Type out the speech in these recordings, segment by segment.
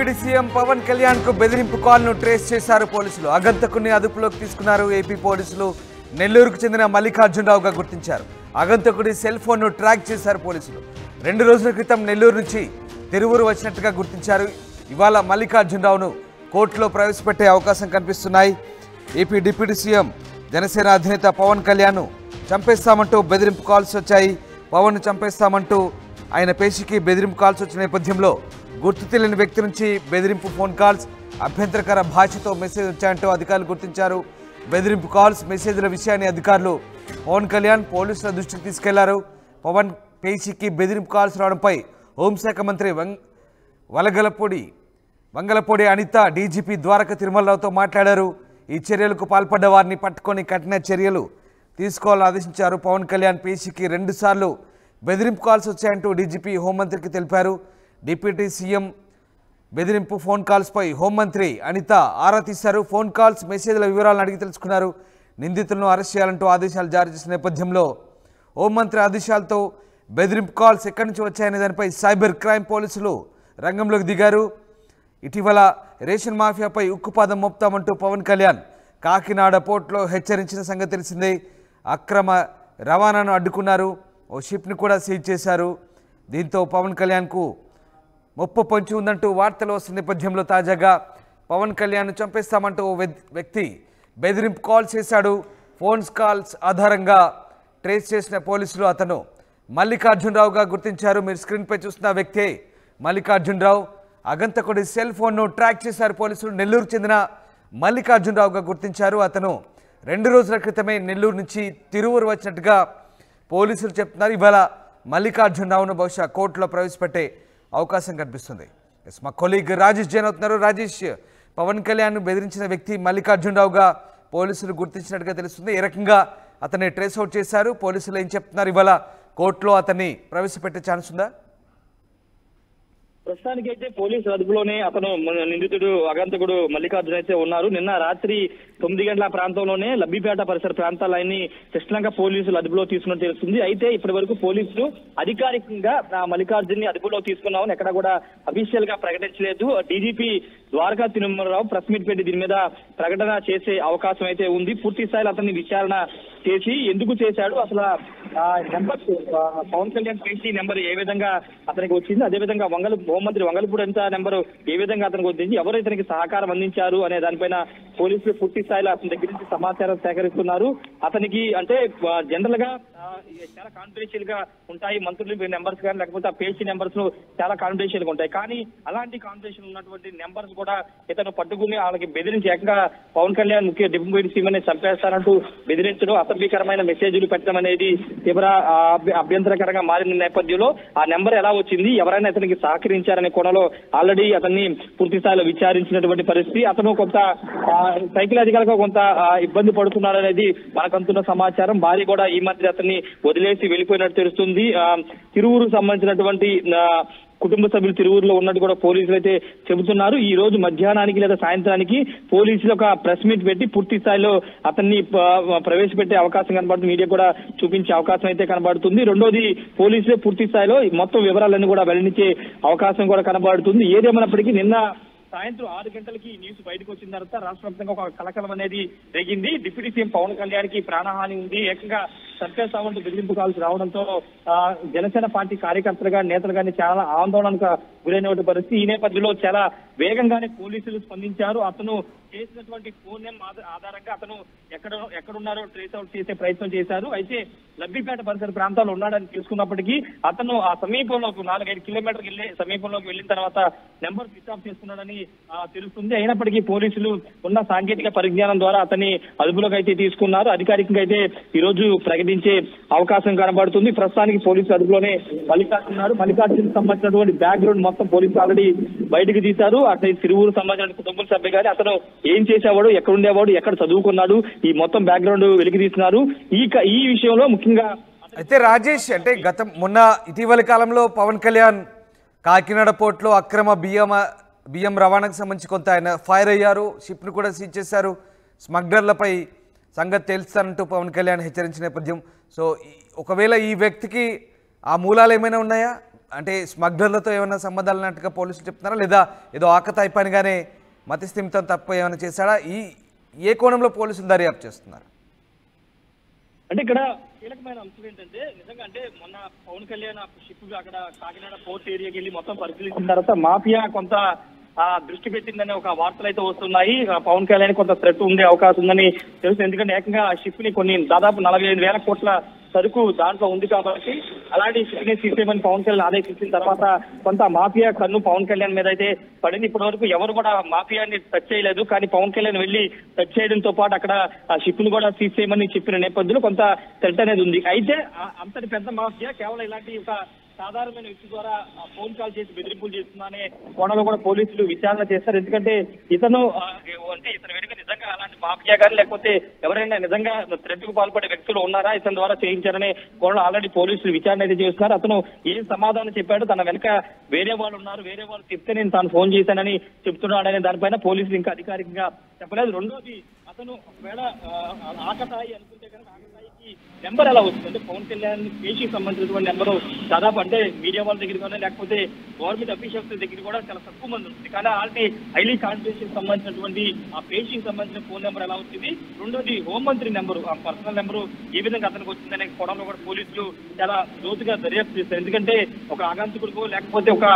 Deputy CM Pawan Kalyan కు బెదిరింపు call ను ట్రేస్ చేశారు పోలీసులు. ఆగంతకుని అదుపులోకి తీసుకున్నారు ఏపీ పోలీసులు. నెల్లూరుకు చెందిన మల్లికార్జునరావుగా గుర్తించారు. ఆగంతకుడి సెల్ ఫోన్ ను ట్రాక్ చేశారు పోలీసులు. 2 రోజుల క్రితం నెల్లూరు నుంచి తిరువూరు వచ్చినట్టుగా గుర్తించారు. ఇవాళ మల్లికార్జునరావును కోర్టులో ప్రవేశపెట్టే అవకాశం కనిపిస్తున్నాయి. ఏపీ డిప్యూటీ సీఎం జనసేన అధినేత పవన్ కళ్యాణ్ చంపేస్తామంటూ బెదిరింపు కాల్స్ వచ్చాయి. పవన్ ను చంపేస్తామంటూ ఆయన పేషికి బెదిరింపు కాల్స్ వచ్చిన నేపథ్యంలో గుర్తు తెలియని వ్యక్తి నుంచి బెదిరింపు ఫోన్ కాల్స్, అభ్యంతరకర భాషతో మెసేజ్ వచ్చాయంటూ అధికారులు గుర్తించారు. బెదిరింపు కాల్స్, మెసేజ్ల విషయాన్ని అధికారులు పవన్ కళ్యాణ్ పోలీసుల దృష్టికి తీసుకెళ్లారు. పవన్ పేషికి బెదిరింపు కాల్స్ రావడంపై హోంశాఖ మంత్రి వంగలపూడి అనిత డీజీపీ ద్వారక తిరుమలరావుతో మాట్లాడారు. ఈ చర్యలకు పాల్పడ్డ వారిని పట్టుకొని కఠిన చర్యలు తీసుకోవాలని ఆదేశించారు. పవన్ కళ్యాణ్ పేషికి 2 సార్లు బెదిరింపు కాల్స్ వచ్చాయంటూ డీజీపీ హోంమంత్రికి తెలిపారు. డిప్యూటీ సీఎం బెదిరింపు ఫోన్ కాల్స్పై హోంమంత్రి అనిత ఆరా తీశారు. ఫోన్ కాల్స్, మెసేజ్ల వివరాలను అడిగి తెలుసుకున్నారు. నిందితులను అరెస్ట్ చేయాలంటూ ఆదేశాలు జారీ చేసిన నేపథ్యంలో హోంమంత్రి ఆదేశాలతో బెదిరింపు కాల్స్ ఎక్కడి నుంచి వచ్చాయనే దానిపై సైబర్ క్రైమ్ పోలీసులు రంగంలోకి దిగారు. ఇటీవల రేషన్ మాఫియాపై ఉక్కుపాదం మోపుతామంటూ పవన్ కళ్యాణ్ కాకినాడ పోర్టులో హెచ్చరించిన సంగతి తెలిసిందే. అక్రమ రవాణాను అడ్డుకున్నారు. ఓ షిప్ని కూడా సీజ్ చేశారు. దీంతో పవన్ కళ్యాణ్కు ముప్పు పొంచి ఉందంటూ వార్తలు వస్తున్న నేపథ్యంలో తాజాగా పవన్ కళ్యాణ్ చంపేస్తామంటూ ఓ వ్యక్తి బెదిరింపు కాల్ చేశాడు. ఫోన్స్ కాల్స్ ఆధారంగా ట్రేస్ చేసిన పోలీసులు అతను మల్లికార్జునరావుగా గుర్తించారు. మీరు స్క్రీన్పై చూస్తున్న వ్యక్తే మల్లికార్జునరావు. ఆగంతకుడి సెల్ ఫోన్ను ట్రాక్ చేశారు పోలీసులు. నెల్లూరు చెందిన మల్లికార్జునరావుగా గుర్తించారు. అతను 2 రోజుల క్రితమే నెల్లూరు నుంచి తిరువూరు వచ్చినట్టుగా పోలీసులు చెప్తున్నారు. ఇవాళ మల్లికార్జునరావును బహుశా కోర్టులో ప్రవేశపెట్టే అవకాశం కనిపిస్తుంది. మా కొలీగ్ రాజేష్ జైన్ అవుతున్నారు. రాజేష్, పవన్ కళ్యాణ్ బెదిరించిన వ్యక్తి మల్లికార్జునరావుగా పోలీసులు గుర్తించినట్టుగా తెలుస్తుంది. ఏ రకంగా అతన్ని ట్రేస్ అవుట్ చేశారు పోలీసులు, ఏం చెప్తున్నారు? ఇవాళ కోర్టులో అతన్ని ప్రవేశపెట్టే ఛాన్స్ ఉందా? ప్రస్తుతానికైతే పోలీసు అదుపులోనే అతను నిందితుడు ఆగంతకుడు మల్లికార్జున అయితే ఉన్నారు. నిన్న రాత్రి 9 గంటల ప్రాంతంలోనే లబ్బిపేట పరిసర ప్రాంతాలన్నీ కృష్ణలంక పోలీసులు అదుపులో తీసుకున్నట్టు తెలుస్తుంది. అయితే ఇప్పటి వరకు పోలీసులు అధికారికంగా మల్లికార్జున్ ని అదుపులో తీసుకున్నామని ఎక్కడ కూడా అఫీషియల్ గా ప్రకటించలేదు. DGP Dwaraka Tirumalarao press meet పెట్టి దీని మీద ప్రకటన చేసే అవకాశం అయితే ఉంది. పూర్తి స్థాయిలో అతన్ని విచారణ చేసి ఎందుకు చేశాడు, అసలు నెంబర్ పవన్ కళ్యాణ్ పేషీ నెంబర్ ఏ విధంగా అతనికి వచ్చింది, అదేవిధంగా హోంమంత్రి వంగలపూడి అనిత నెంబర్ ఏ విధంగా అతనికి వచ్చింది, ఎవరు ఇతనికి సహకారం అందించారు అనే దానిపైన పోలీసులు పూర్తి స్థాయిలో అతని దగ్గర నుంచి సమాచారం సేకరిస్తున్నారు. అతనికి అంటే జనరల్ గా చాలా కాన్ఫిడెన్షియల్ గా ఉంటాయి మంత్రులు నెంబర్స్ కానీ, లేకపోతే ఆ పేషీ నెంబర్స్ చాలా కాన్ఫిడెన్షియల్ గా ఉంటాయి. కానీ అలాంటి కాన్ఫిడెన్షియల్ ఉన్నటువంటి నెంబర్స్ కూడా ఇతను పట్టుకుని వాళ్ళకి బెదిరించి ఏకంగా పవన్ కళ్యాణ్ ముఖ్య డిప్యూటీ సీఎం ని చంపేస్తానంటూ బెదిరించడం, అసభ్యకరమైన మెసేజ్లు పెట్టడం అనేది తీవ్ర అభ్యంతరకరంగా మారిన నేపథ్యంలో ఆ నెంబర్ ఎలా వచ్చింది, ఎవరైనా ఇతనికి సహకరించారనే కోణంలో ఆల్రెడీ అతన్ని పూర్తి స్థాయిలో విచారించినటువంటి పరిస్థితి. అతను కొంత సైకలాజికల్ గా కొంత ఇబ్బంది పడుతున్నాడనేది మనకంతున్న సమాచారం. భార్య కూడా ఈ మధ్య అతన్ని వదిలేసి వెళ్ళిపోయినట్టు తెలుస్తుంది. తిరువూరు సంబంధించినటువంటి కుటుంబ సభ్యులు తిరువూరులో ఉన్నట్టు కూడా పోలీసులు అయితే చెబుతున్నారు. ఈ రోజు మధ్యాహ్నానికి లేదా సాయంత్రానికి పోలీసులు ఒక ప్రెస్ మీట్ పెట్టి పూర్తి స్థాయిలో అతన్ని ప్రవేశపెట్టే అవకాశం కనబడుతుంది. మీడియా కూడా చూపించే అవకాశం అయితే కనబడుతుంది. రెండోది పోలీసులే పూర్తి స్థాయిలో మొత్తం వివరాలన్నీ కూడా వెల్లడించే అవకాశం కూడా కనబడుతుంది. ఏదేమైనప్పటికీ నిన్న సాయంత్రం 6 గంటలకి న్యూస్ బయటకు వచ్చిన తర్వాత రాష్ట్ర వ్యాప్తంగా ఒక కలకలం అనేది రేగింది. డిప్యూటీ సీఎం పవన్ కళ్యాణ్ కి ప్రాణహాని ఉంది, ఏకంగా చంపేస్తామంటూ బెదిరింపు కాల్స్ రావడంతో జనసేన పార్టీ కార్యకర్తలుగా నేతలు కానీ చాలా ఆందోళనకు గురైన పరిస్థితి. ఈ నేపథ్యంలో చాలా వేగంగానే పోలీసులు స్పందించారు. అతను చేసినటువంటి ఫోన్ నేమ్ ఆధారంగా అతను ఎక్కడున్నారో ట్రేస్ అవుట్ చేసే ప్రయత్నం చేశారు. అయితే లబ్బిపేట పరిసర ప్రాంతాల్లో ఉన్నాడని తెలుసుకున్నప్పటికీ అతను ఆ సమీపంలో 4-5 కిలోమీటర్కి వెళ్ళే సమీపంలోకి వెళ్ళిన తర్వాత నెంబర్ స్విచ్ ఆఫ్ చేసుకున్నాడని తెలుస్తుంది. అయినప్పటికీ పోలీసులు ఉన్న సాంకేతిక పరిజ్ఞానం ద్వారా అతన్ని అదుపులోకి అయితే తీసుకున్నారు. అధికారికంగా అయితే ఈ రోజు ప్రకటించే అవకాశం కనబడుతుంది. ప్రస్తుతానికి పోలీసులు అదుపులోనే మల్లికార్జున్ సంబంధించినటువంటి బ్యాక్గ్రౌండ్ మొత్తం పోలీసులు ఆల్రెడీ బయటకు తీశారు. అట్లా తిరువూరు సంబంధించిన కుటుంబ సభ్యులు కానీ అతను ఏం చేసేవాడు, ఎక్కడ ఉండేవాడు, ఎక్కడ చదువుకున్నాడు, ఈ మొత్తం బ్యాక్గ్రౌండ్ వెలికి తీస్తున్నారు. ఈ విషయంలో ముఖ్యంగా అయితే రాజేష్, అంటే మొన్న ఇటీవల కాలంలో పవన్ కళ్యాణ్ కాకినాడ పోర్టులో అక్రమ బియ్యం రవాణాకు సంబంధించి కొంత ఆయన ఫైర్ అయ్యారు. షిప్ను కూడా సీజ్ చేశారు. స్మగ్లర్లపై సంగతి తెలుస్తానంటూ పవన్ కళ్యాణ్ హెచ్చరించిన నేపథ్యం. సో ఒకవేళ ఈ వ్యక్తికి ఆ మూలాలు ఏమైనా ఉన్నాయా? అంటే స్మగ్లర్లతో ఏమైనా సంబంధాలు ఉన్నట్టుగా పోలీసులు చెప్తున్నారా, లేదా ఏదో ఆకతాయి పనిగానే మతిస్థిమితం తప్ప ఏమైనా చేశాడా? ఏ కోణంలో పోలీసులు దర్యాప్తు చేస్తున్నారు? అంటే ఇక్కడ కీలకమైన అంశం ఏంటంటే నిజంగా అంటే మొన్న పవన్ కళ్యాణ్ షిప్ అక్కడ కాకినాడ పోర్ట్ ఏరియాకి వెళ్ళి మొత్తం పరిశీలించిన తర్వాత మాఫియా కొంత దృష్టి పెట్టిందనే ఒక వార్తలు అయితే వస్తున్నాయి. పవన్ కళ్యాణ్ కొంత థ్రెట్ ఉండే అవకాశం ఉందని తెలుసు. ఎందుకంటే ఏకంగా ఆ షిప్ ని కొన్ని దాదాపు 45,000 కోట్ల సరుకు దాంట్లో ఉంది కాబట్టి అలాంటి షిప్ ని తీసేయమని పవన్ కళ్యాణ్ ఆదేశించిన తర్వాత కొంత మాఫియా కన్ను పవన్ కళ్యాణ్ మీద అయితే పడింది. ఇప్పటి వరకు ఎవరు కూడా మాఫియాని టచ్ చేయలేదు. కానీ పవన్ కళ్యాణ్ వెళ్లి టచ్ చేయడంతో పాటు అక్కడ ఆ షిప్ ను కూడా సీజ్ చేయమని చెప్పిన నేపథ్యంలో కొంత థ్రెట్ అనేది ఉంది. అయితే అంతటి పెద్ద మాఫియా కేవలం ఇలాంటి ఒక సాధారణమైన వ్యక్తి ద్వారా ఫోన్ కాల్ చేసి బెదిరింపులు చేస్తున్నానే కోణంలో కూడా పోలీసులు విచారణ చేస్తారు. ఎందుకంటే ఇతను వెనుక నిజంగా అలాంటి మాఫియా గారు లేకపోతే ఎవరైనా నిజంగా థ్రెట్ కు పాల్పడే వ్యక్తులు ఉన్నారా, ఇతని ద్వారా చేయించారనే కోణంలో ఆల్రెడీ పోలీసులు విచారణ అయితే చేస్తున్నారు. అతను ఏం సమాధానం చెప్పాడు, తన వెనుక వేరే వాళ్ళు ఉన్నారు, వేరే వాళ్ళు చెప్తే నేను తాను ఫోన్ చేశానని చెప్తున్నాడనే దానిపైన పోలీసులు ఇంకా అధికారికంగా చెప్పలేదు. రెండోది అతను ఒకవేళ ఆకతాయి అనుకుంటే కనుక ఆకతాయికి నెంబర్ ఎలా వస్తుంది అంటే పవన్ కళ్యాణ్ పేషీకి సంబంధించినటువంటి నెంబరు దాదాపు అంటే మీడియా వాళ్ళ దగ్గర కానీ లేకపోతే గవర్నమెంట్ అఫీషియల్స్ దగ్గర కూడా చాలా తక్కువ మంది ఉంటుంది. కానీ ఆల్రెడీ హైలీ కాన్ఫిడెన్షియల్ సంబంధించినటువంటి ఆ పేషీకి సంబంధించిన ఫోన్ నెంబర్ ఎలా వచ్చింది, రెండోది హోంమంత్రి నెంబరు ఆ పర్సనల్ నెంబరు ఏ విధంగా అతనికి వచ్చిందనే కోణంలో కూడా పోలీసులు చాలా లోతుగా దర్యాప్తు చేస్తారు. ఎందుకంటే ఒక ఆగంతుకుడికో లేకపోతే ఒక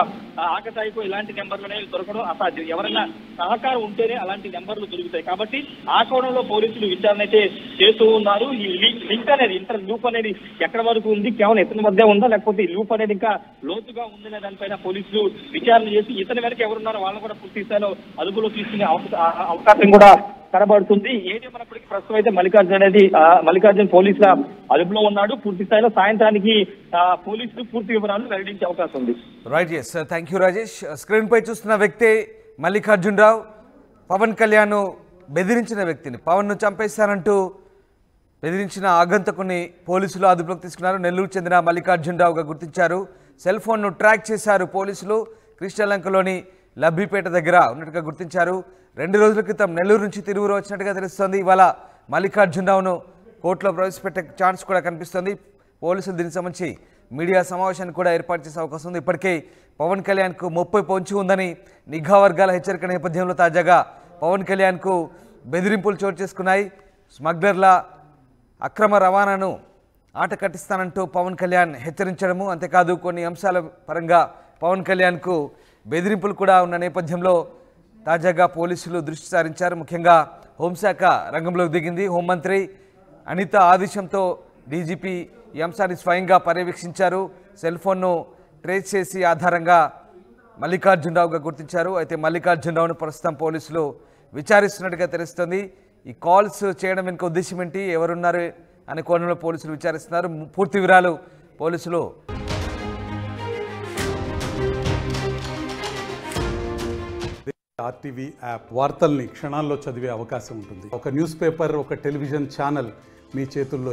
ఆకతాయికో ఇలాంటి నెంబర్లు అనేవి దొరకడం అసాధ్యం. ఎవరైనా సహకారం ఉంటేనే అలాంటి నెంబర్లు దొరుకుతాయి. కాబట్టి ఆ కోణంలో పోలీసులు విచారణ అయితే చేస్తూ ఉన్నారు. ఈ లింక్ అనేది ఇంటర్ లూప్ అనేది ఎక్కడ వరకు ఉంది, కేవలం ఇతని మధ్య ఉందా లేకపోతే ఈ లూప్ అనేది ఇంకా లోతుగా ఉందనే దానిపైన పోలీసులు విచారణ చేసి ఇతని వెనక ఎవరున్నారో వాళ్ళని కూడా పూర్తి స్థాయిలో అదుపులో తీసుకునే అవకాశం కూడా కనబడుతుంది. ఏదేమన్నప్పటికీ ప్రస్తుతం అయితే మల్లికార్జున్ పోలీసుల అదుపులో ఉన్నాడు. పూర్తి స్థాయిలో సాయంత్రానికి పోలీసులు పూర్తి వివరాలు వెల్లడించే అవకాశం ఉంది. Right, yes, thank you Rajesh. Screen పై చూస్తున్న వ్యక్తే మల్లికార్జున్ రావు, పవన్ కళ్యాణ్ బెదిరించిన వ్యక్తిని, పవన్ ను చంపేస్తానంటూ బెదిరించిన ఆగంతకుని పోలీసులు అదుపులోకి తీసుకున్నారు. నెల్లూరు చెందిన మల్లికార్జున్ రావుగా గుర్తించారు. సెల్ ఫోన్ను ట్రాక్ చేశారు పోలీసులు. కృష్ణలంకలోని లబ్బిపేట దగ్గర ఉన్నట్టుగా గుర్తించారు. 2 రోజుల క్రితం నెల్లూరు నుంచి తిరువురు వచ్చినట్టుగా తెలుస్తోంది. ఇవాళ మల్లికార్జున్ రావును కోర్టులో ప్రవేశపెట్టే ఛాన్స్ కూడా కనిపిస్తోంది. పోలీసులు దీనికి సంబంధించి మీడియా సమావేశాన్ని కూడా ఏర్పాటు చేసే అవకాశం ఉంది. ఇప్పటికే పవన్ కళ్యాణ్కు 30 పొంచి ఉందని నిఘా వర్గాల హెచ్చరిక నేపథ్యంలో తాజాగా పవన్ కళ్యాణ్కు బెదిరింపులు చోటు చేసుకున్నాయి. స్మగ్లర్ల అక్రమ రవాణాను ఆట కట్టిస్తానంటూ పవన్ కళ్యాణ్ హెచ్చరించడము, అంతేకాదు కొన్ని అంశాల పరంగా పవన్ కళ్యాణ్కు బెదిరింపులు కూడా ఉన్న నేపథ్యంలో తాజాగా పోలీసులు దృష్టి సారించారు. ముఖ్యంగా హోంశాఖ రంగంలోకి దిగింది. హోంమంత్రి అనిత ఆదేశంతో డీజీపీ ఈ అంశాన్ని స్వయంగా పర్యవేక్షించారు. సెల్ ఫోన్ను ట్రేస్ చేసి ఆధారంగా మల్లికార్జున్ రావుగా గుర్తించారు. అయితే మల్లికార్జున్ రావును ప్రస్తుతం పోలీసులు విచారిస్తున్నట్టుగా తెలుస్తుంది. ఈ కాల్స్ చేయడం వెనుక ఉద్దేశం ఏంటి, ఎవరున్నారు అనే కోణంలో పోలీసులు విచారిస్తున్నారు. పూర్తి వివరాలు పోలీసులు ఆర్టీవీ యాప్ వార్తల్ని క్షణాల్లో చదివే అవకాశం ఉంటుంది. ఒక న్యూస్ పేపర్, ఒక టెలివిజన్ ఛానల్ మీ చేతుల్లో